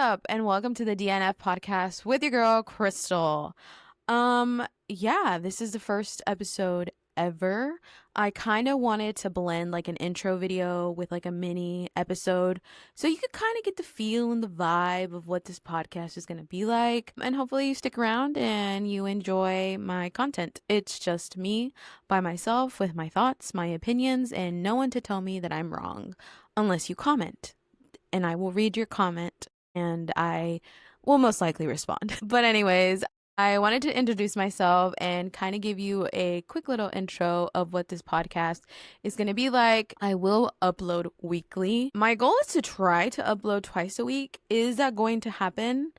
up? And welcome to the DNF podcast with your girl Crystal. This is the first episode ever. I kind of wanted to blend like an intro video with like a mini episode so you could kind of get the feel and the vibe of what this podcast is going to be like. And hopefully you stick around and you enjoy my content. It's just me by myself with my thoughts, my opinions, and no one to tell me that I'm wrong unless you comment. And I will read your comment and I will most likely respond. But anyways, I wanted to introduce myself and kind of give you a quick little intro of what this podcast is going to be like. I will upload weekly. My goal is to try to upload twice a week. Is that going to happen?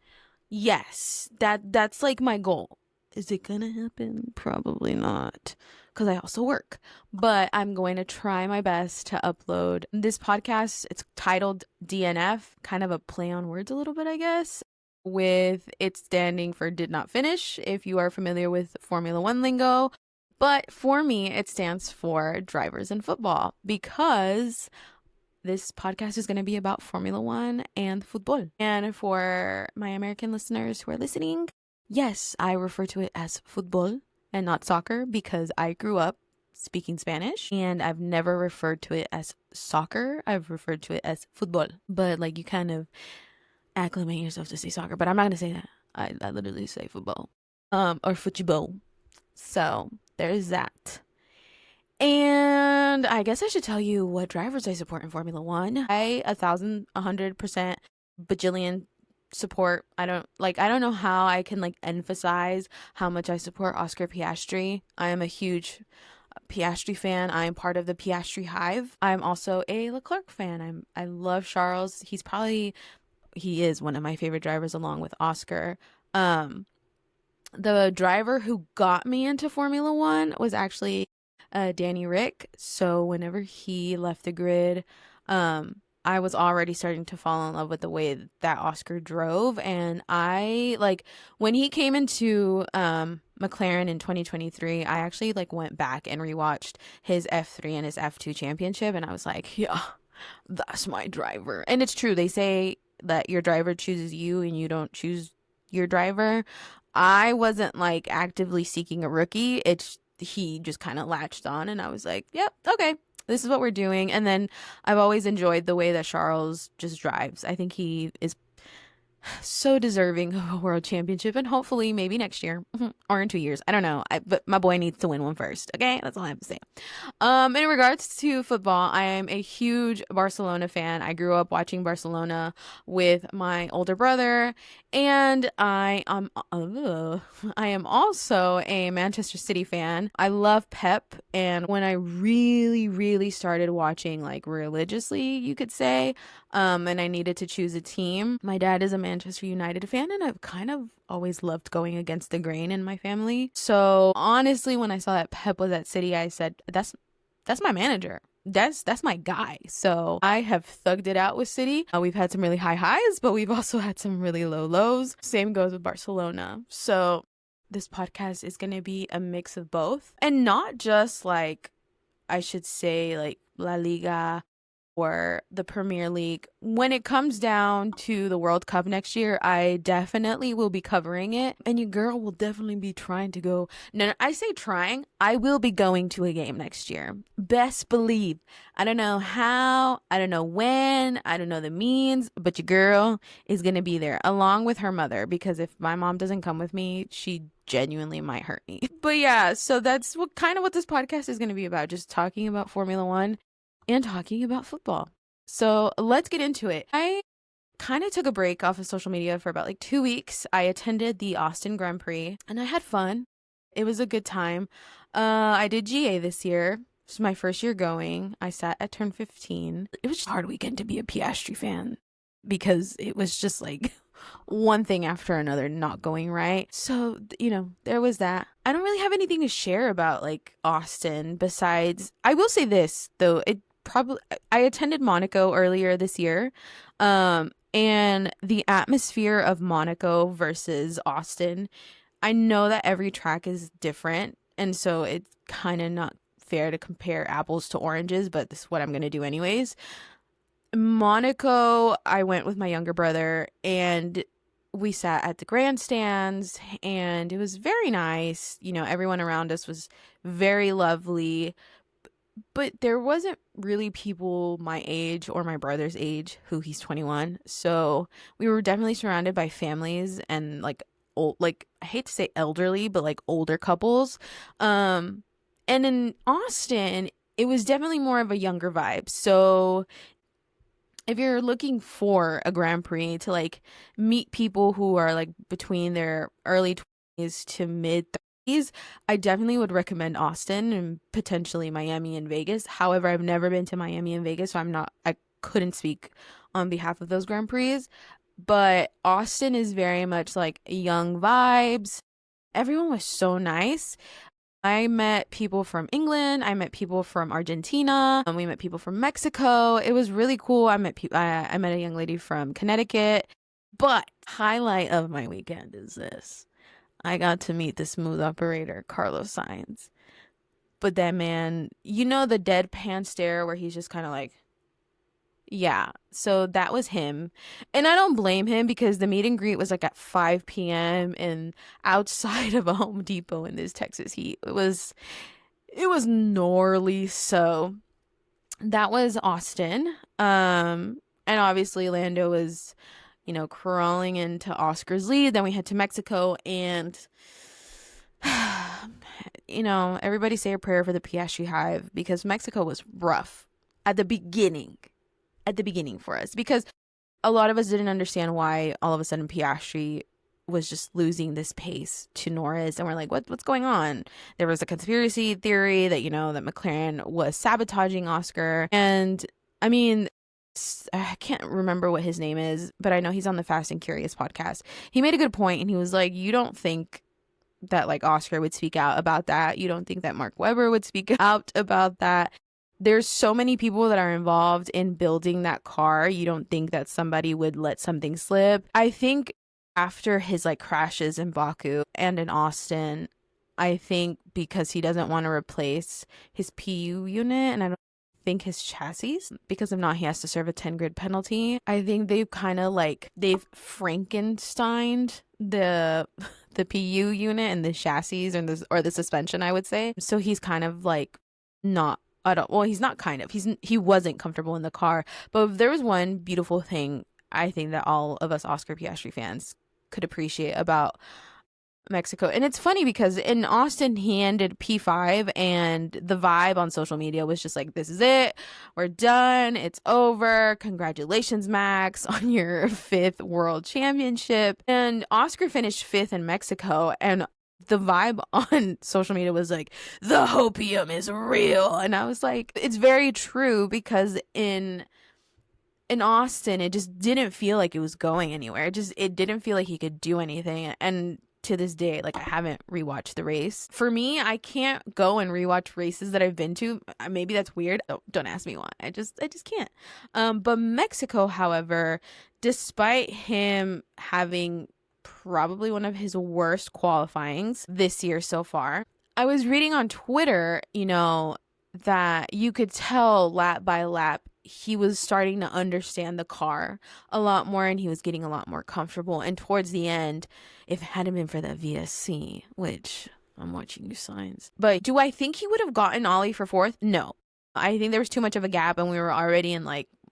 Yes, that's like my goal. Is it gonna happen? Probably not, because I also work. But I'm going to try my best to upload this podcast. It's titled DNF, kind of a play on words a little bit, I guess, with it standing for did not finish, if you are familiar with Formula One lingo. But for me, it stands for drivers in football, because this podcast is going to be about Formula One and futbol. And for my American listeners who are listening, yes, I refer to it as futbol and not soccer because I grew up speaking Spanish and I've never referred to it as soccer. I've referred to it as futbol. But like you kind of acclimate yourself to say soccer, but I'm not going to say that. I literally say football or futbol. So there's that. And I guess I should tell you what drivers I support in Formula One. I 100% bajillion support. I don't know how I can like emphasize how much I support Oscar Piastri. I am a huge Piastri fan. I am part of the Piastri hive. I'm also a Leclerc fan. I love Charles. He is one of my favorite drivers along with Oscar. The driver who got me into Formula One was actually Danny Rick. So whenever he left the grid, I was already starting to fall in love with the way that Oscar drove. And I when he came into McLaren in 2023, I actually went back and rewatched his F3 and his F2 championship, and I was like, yeah, that's my driver. And it's true, they say that your driver chooses you and you don't choose your driver. I wasn't actively seeking a rookie. He just kind of latched on, and I was like, yep, okay, this is what we're doing. And then I've always enjoyed the way that Charles just drives. I think he is so deserving of a world championship, and hopefully maybe next year or in 2 years. I don't know. But my boy needs to win one first. Okay, that's all I have to say. In regards to football, I am a huge Barcelona fan. I grew up watching Barcelona with my older brother, and I am also a Manchester City fan. I love Pep, and when I really, really started watching religiously, you could say, and I needed to choose a team, my dad is a Manchester United fan, and I've kind of always loved going against the grain in my family. So honestly, when I saw that Pep was at City, I said, that's my manager. That's my guy. So I have thugged it out with City. We've had some really high highs, but we've also had some really low lows. Same goes with Barcelona. So this podcast is going to be a mix of both, and not just I should say La Liga or the Premier League. When it comes down to the World Cup next year, I definitely will be covering it, and your girl will definitely be trying to go. No, I say trying. I will be going to a game next year. Best believe. I don't know how, I don't know when, I don't know the means, but your girl is going to be there along with her mother, because if my mom doesn't come with me, she genuinely might hurt me. But yeah, so that's what this podcast is going to be about, just talking about Formula One and talking about football. So let's get into it. I kind of took a break off of social media for about 2 weeks. I attended the Austin Grand Prix and I had fun. It was a good time. I did GA this year. This was my first year going. I sat at turn 15. It was just a hard weekend to be a Piastri fan because it was just one thing after another not going right. So, there was that. I don't really have anything to share about Austin besides, I will say this though, I attended Monaco earlier this year, and the atmosphere of Monaco versus Austin, I know that every track is different, and so it's kind of not fair to compare apples to oranges, but this is what I'm going to do anyways. Monaco, I went with my younger brother and we sat at the grandstands and it was very nice. You know, everyone around us was very lovely, but there wasn't really people my age or my brother's age who he's 21. So we were definitely surrounded by families and like old, like I hate to say elderly, but like older couples. Um, and in Austin, it was definitely more of a younger vibe. So if you're looking for a Grand Prix to like meet people who are like between their early 20s to mid 30s, I definitely would recommend Austin and potentially Miami and Vegas. However, I've never been to Miami and Vegas, so I couldn't speak on behalf of those Grand Prix. But Austin is very much like young vibes. Everyone was so nice. I met people from England. I met people from Argentina. We met people from Mexico. It was really cool. I met a young lady from Connecticut. But highlight of my weekend is this: I got to meet the smooth operator, Carlos Sainz. But that man, you know the deadpan stare where he's just kind of like, yeah, so that was him. And I don't blame him because the meet and greet was like at 5 p.m. and outside of a Home Depot in this Texas heat. It was gnarly. So that was Austin. And obviously Lando was, crawling into Oscar's lead. Then we head to Mexico and everybody say a prayer for the Piastri Hive because Mexico was rough at the beginning for us because a lot of us didn't understand why all of a sudden Piastri was just losing this pace to Norris, and we're like, what's going on? There was a conspiracy theory that that McLaren was sabotaging Oscar, and I mean, I can't remember what his name is, but I know he's on the Fast and Curious podcast. He made a good point, and he was like, you don't think that like Oscar would speak out about that? You don't think that Mark Webber would speak out about that? There's so many people that are involved in building that car. You don't think that somebody would let something slip. I think after his like crashes in Baku and in Austin, I think because he doesn't want to replace his PU unit and I don't think his chassis, because if not, he has to serve a 10 grid penalty. I think they've kind of like, they've Frankensteined the PU unit and the chassis or the suspension, I would say. So he's kind of like not, he's not kind of, he wasn't comfortable in the car. But if there was one beautiful thing I think that all of us Oscar Piastri fans could appreciate about Mexico. And it's funny because in Austin, he ended P5 and the vibe on social media was just like, this is it. We're done. It's over. Congratulations, Max, on your 5th world championship. And Oscar finished 5th in Mexico. And the vibe on social media was like, the hopium is real. And I was like, it's very true because in Austin, it just didn't feel like it was going anywhere. It didn't feel like he could do anything. And to this day, like, I haven't rewatched the race. For me, I can't go and rewatch races that I've been to. Maybe that's weird. Oh, don't ask me why. I just can't. But Mexico, however, despite him having probably one of his worst qualifyings this year so far, I was reading on Twitter, that you could tell lap by lap he was starting to understand the car a lot more and he was getting a lot more comfortable. And towards the end, if it hadn't been for the VSC, which I'm watching you signs, but do I think he would have gotten Ollie for 4th? No. I think there was too much of a gap and we were already in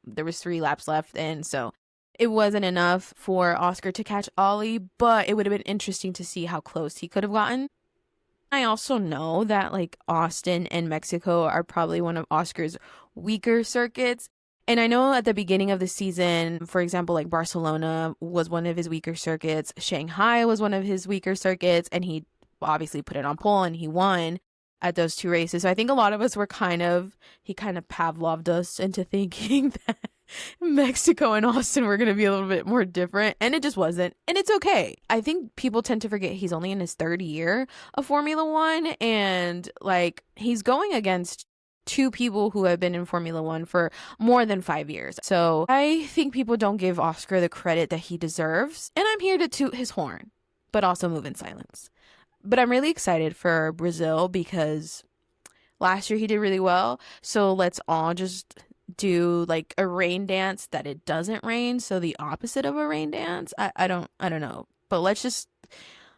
there was 3 laps left. And so it wasn't enough for Oscar to catch Ollie, but it would have been interesting to see how close he could have gotten. I also know that Austin and Mexico are probably one of Oscar's weaker circuits. And I know at the beginning of the season, for example, Barcelona was one of his weaker circuits. Shanghai was one of his weaker circuits. And he obviously put it on pole and he won at those 2 races. So I think a lot of us were he kind of Pavloved us into thinking that Mexico and Austin were going to be a little bit more different, and it just wasn't, and it's okay. I think people tend to forget he's only in his 3rd year of Formula One, and he's going against 2 people who have been in Formula One for more than 5 years. So I think people don't give Oscar the credit that he deserves, and I'm here to toot his horn, but also move in silence. But I'm really excited for Brazil because last year he did really well, so let's all just do like a rain dance that it doesn't rain, so the opposite of a rain dance. I don't know, but let's just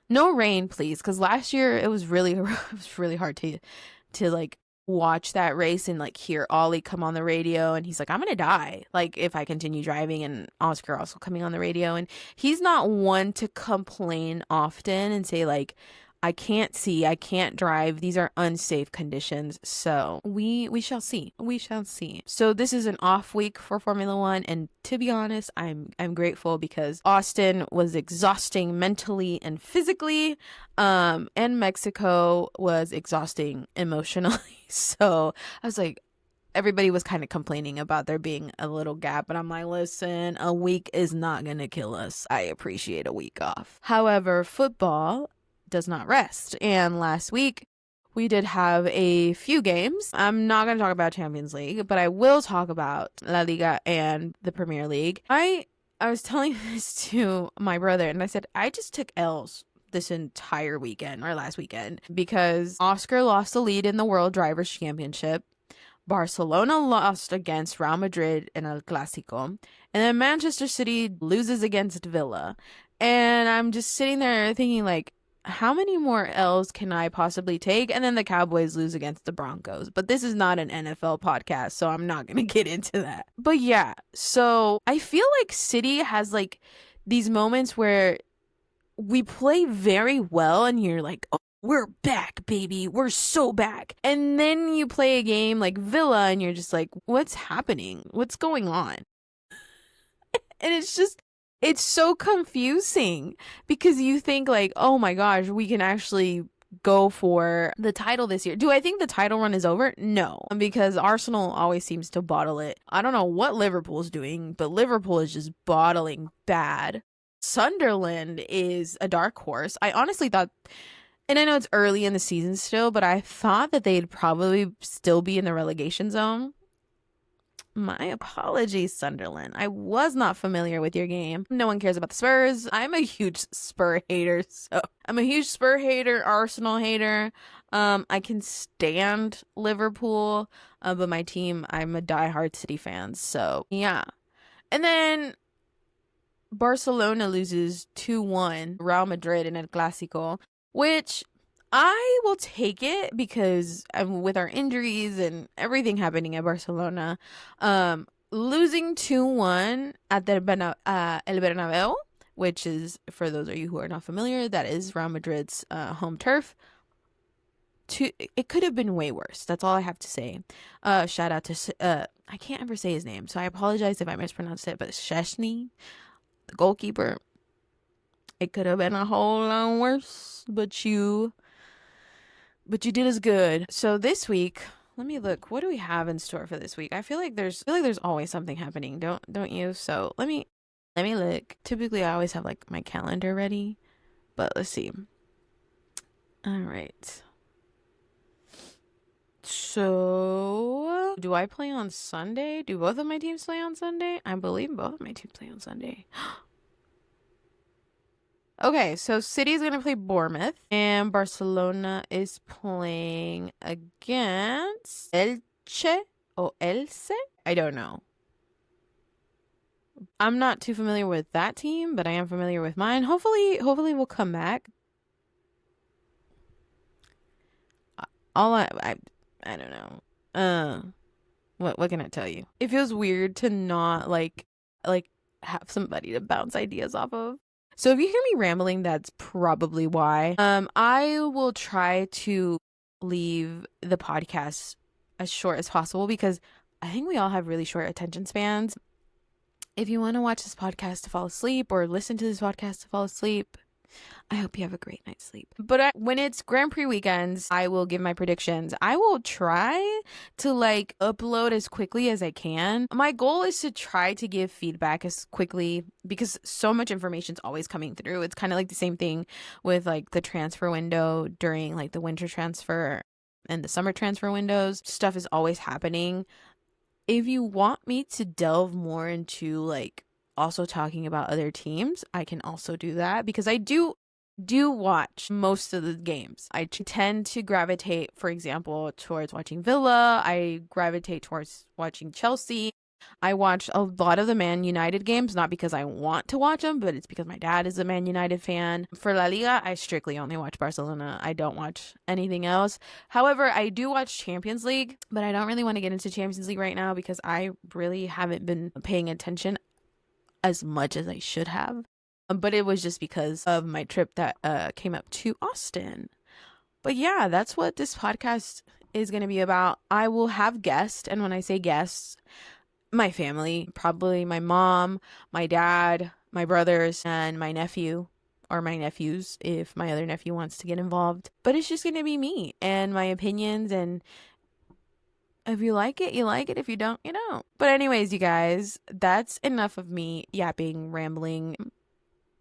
no rain, please, because last year it was really it was really hard to like watch that race and like hear Ollie come on the radio and he's like, I'm gonna die like if I continue driving, and Oscar also coming on the radio, and he's not one to complain often and say like, I can't see, I can't drive, these are unsafe conditions. So we shall see. We shall see. So this is an off week for Formula One, and to be honest, I'm grateful because Austin was exhausting mentally and physically, and Mexico was exhausting emotionally. So I was like, everybody was kind of complaining about there being a little gap, but I'm like, listen, a week is not gonna kill us. I appreciate a week off. However, football does not rest, and last week we did have a few games. I'm not going to talk about Champions League, but I will talk about La Liga and the Premier League. I was telling this to my brother, and I said I just took L's this entire weekend, or last weekend, because Oscar lost the lead in the World Drivers' Championship. Barcelona lost against Real Madrid in El Clásico, and then Manchester City loses against Villa. And I'm just sitting there thinking like, how many more L's can I possibly take? And then the Cowboys lose against the Broncos. But this is not an NFL podcast, so I'm not going to get into that. But yeah, so I feel like City has like these moments where we play very well and you're like, oh, we're back, baby. We're so back. And then you play a game like Villa and you're just like, what's happening? What's going on? And it's so confusing because you think like, oh my gosh, we can actually go for the title this year. Do I think the title run is over? No, because Arsenal always seems to bottle it. I don't know what Liverpool's doing, but Liverpool is just bottling bad. Sunderland is a dark horse. I honestly thought, and I know it's early in the season still, but I thought that they'd probably still be in the relegation zone. My apologies, Sunderland. I was not familiar with your game. No one cares about the Spurs. I'm a huge Spur hater, so I'm a huge Spur hater, Arsenal hater. I can stand Liverpool, but my team, I'm a diehard City fan, so yeah. And then Barcelona loses 2-1 Real Madrid in El Clásico, which I will take it because with our injuries and everything happening at Barcelona, losing 2-1 at the El Bernabeu, which is, for those of you who are not familiar, that is Real Madrid's home turf. It could have been way worse. That's all I have to say. Shout out to I can't ever say his name, so I apologize if I mispronounced it, but Szczesny, the goalkeeper. It could have been a whole lot worse, but you did as good. So this week, let me look. What do we have in store for this week? I feel like there's always something happening, don't you? So let me look. Typically, I always have like my calendar ready, but let's see. All right. So, do I play on Sunday? Do both of my teams play on Sunday? I believe both of my teams play on Sunday. Okay, so City is going to play Bournemouth, and Barcelona is playing against Elche or Elce? I don't know. I'm not too familiar with that team, but I am familiar with mine. Hopefully we'll come back. I don't know. What can I tell you? It feels weird to not like have somebody to bounce ideas off of. So if you hear me rambling, that's probably why. I will try to leave the podcast as short as possible because I think we all have really short attention spans. If you want to watch this podcast to fall asleep or listen to this podcast to fall asleep, I hope you have a great night's sleep. But when it's Grand Prix weekends, I will give my predictions. I will try to upload as quickly as I can. My goal is to try to give feedback as quickly because so much information is always coming through. It's kind of like the same thing with the transfer window during the winter transfer and the summer transfer windows. Stuff is always happening. If you want me to delve more into also talking about other teams, I can also do that because I do do watch most of the games. I tend to gravitate, for example, towards watching Villa. I gravitate towards watching Chelsea. I watch a lot of the Man United games, not because I want to watch them, but it's because my dad is a Man United fan. For La Liga, I strictly only watch Barcelona. I don't watch anything else. However, I do watch Champions League, but I don't really want to get into Champions League right now because I really haven't been paying attention as much as I should have. But it was just because of my trip that came up to Austin. But yeah, that's what this podcast is going to be about. I will have guests, and when I say guests, my family, probably my mom, my dad, my brothers, and my nephew, or my nephews if my other nephew wants to get involved. But it's just going to be me and my opinions, and if you like it, you like it. If you don't, you don't. But anyways, you guys, that's enough of me yapping, rambling.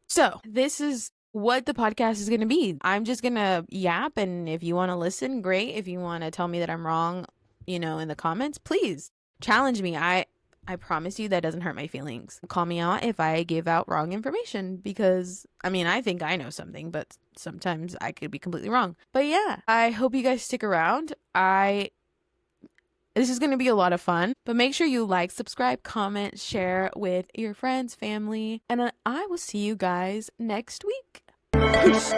So this is what the podcast is going to be. I'm just going to yap, and if you want to listen, great. If you want to tell me that I'm wrong, in the comments, please challenge me. I promise you that doesn't hurt my feelings. Call me out if I give out wrong information because, I think I know something, but sometimes I could be completely wrong. But yeah, I hope you guys stick around. This is going to be a lot of fun, but make sure you like, subscribe, comment, share with your friends, family, and I will see you guys next week. Peace.